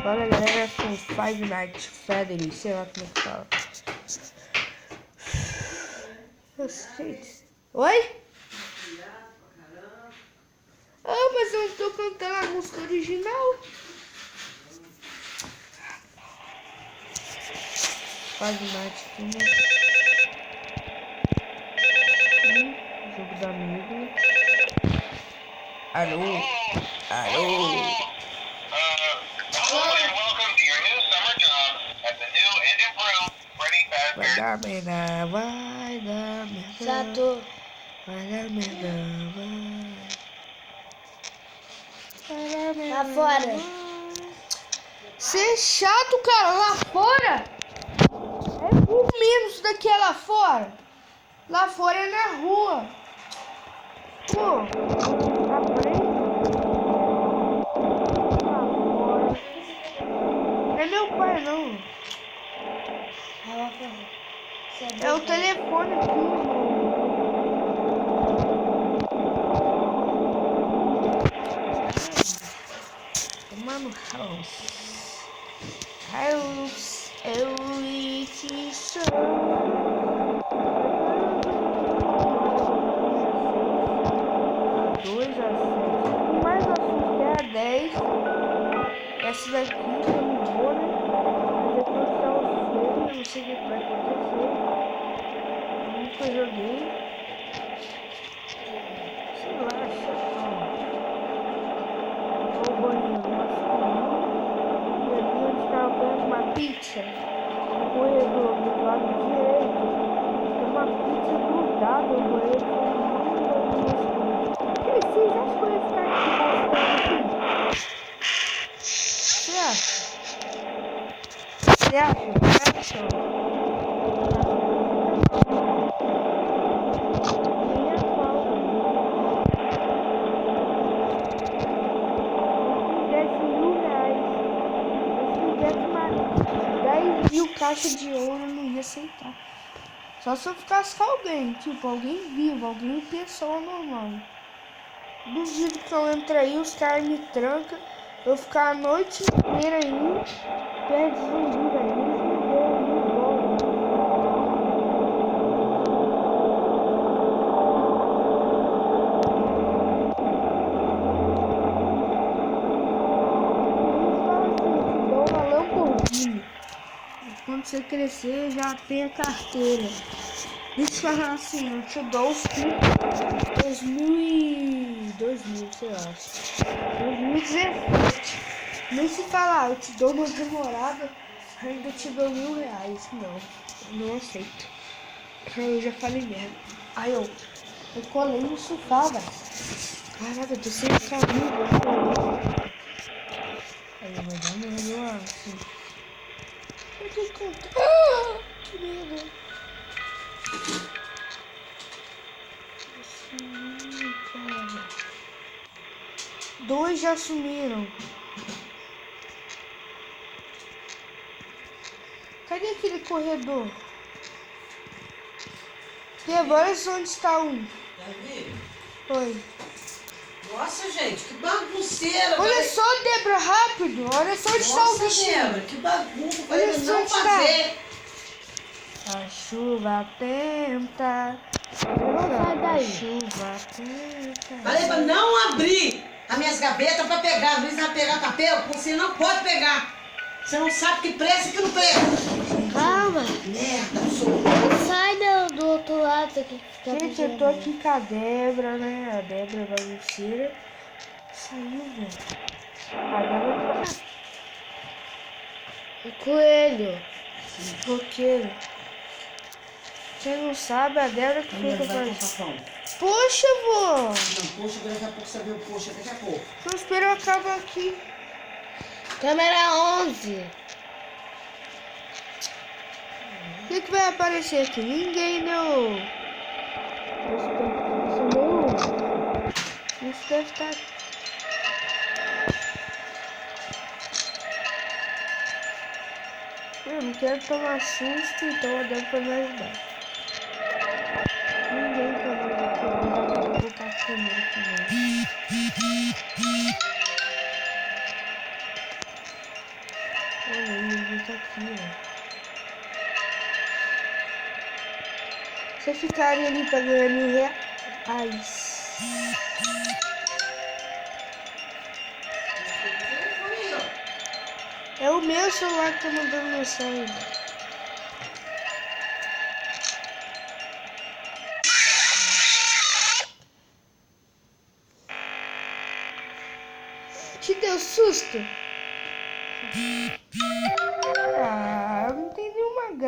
Fala galera, com Five Nights Freddy, sei lá como é que fala. Oi? Ah, mas eu não tô cantando a música original. Five Nights jogo da amigo. Alô? Alô? Vai dar merda, vai dar merda. Chato. Vai dar merda, vai dar merda. Lá fora. Você é chato, cara, lá fora. É por menos do que é lá fora. Lá fora é na rua. Pô, aprende. Não é meu pai, não. É o telefone aqui. Mano, House, eu te chamo. 2 a 7. Mais assunto que é a 10. Essa daqui eu não vou, né? Mas depois tá o filme, eu não sei o que vai acontecer. Eu nunca joguei. Sei lá, chatão. Vou ao banheiro, e ali onde tava vendo uma pizza, no corredor do lado direito, tem uma pizza grudada no banheiro. Vocês acham que eu ia ficar aqui mostrando aqui? Você acha? Você acha? Caixa de ouro eu não ia aceitar. Só se eu ficasse com alguém, tipo, alguém vivo, alguém pessoa normal. Duvido que eu entre aí, os caras me trancam, eu ficar a noite inteira aí, perde zumbi, velho. Eles me deram $1.000. Quando você crescer, já tem a carteira. Eles falam assim, eu te dou os 2000, sei lá. 2017. Nem se falar, eu te dou uma demorada, ainda te dou R$1.000. Não, eu não aceito. Eu já falei mesmo. Aí eu colei no sofá, velho. Caraca, eu tô sem camisa. Aí eu vou dar uma olhada assim. Eu tô com... Ah, que medo. Cara. 2 já sumiram. Cadê aquele corredor? E agora onde está um? Oi. Nossa, gente, que bagunceira. Olha só, Débora, rápido. Olha só onde está o bichinho. Débora, que bagunça. Olha só não onde fazer. A chuva tenta. Não sai daí. A chuva tenta. Falei pra não abrir as minhas gavetas pra pegar. Luiz vai pegar papel, você não pode pegar. Você não sabe que presta e que não presta. Calma. Merda, sou. Não sai do outro lado aqui. Gente, eu tô aqui com a Débora, né? A Débora bagunceira. Saiu, velho. A Débora... O coelho. Roqueiro. Quem não sabe, a Débora que fica fazendo. Poxa, vô! Não, poxa, daqui a pouco você vê o poxa, daqui a pouco. Eu espero eu acabar aqui. Câmera 11. O que vai aparecer aqui? Ninguém, não. Isso deve estar... Eu não quero tomar susto, então a Débora me ajudar. Ninguém tá vendo aqui. Eu vou colocar a câmera aqui, né? Olha, ele tá aqui, ó. Vocês ficarem ali pra ganhar R$ 1.000. É o meu celular que tá mandando mensagem. Te deu susto? Ah.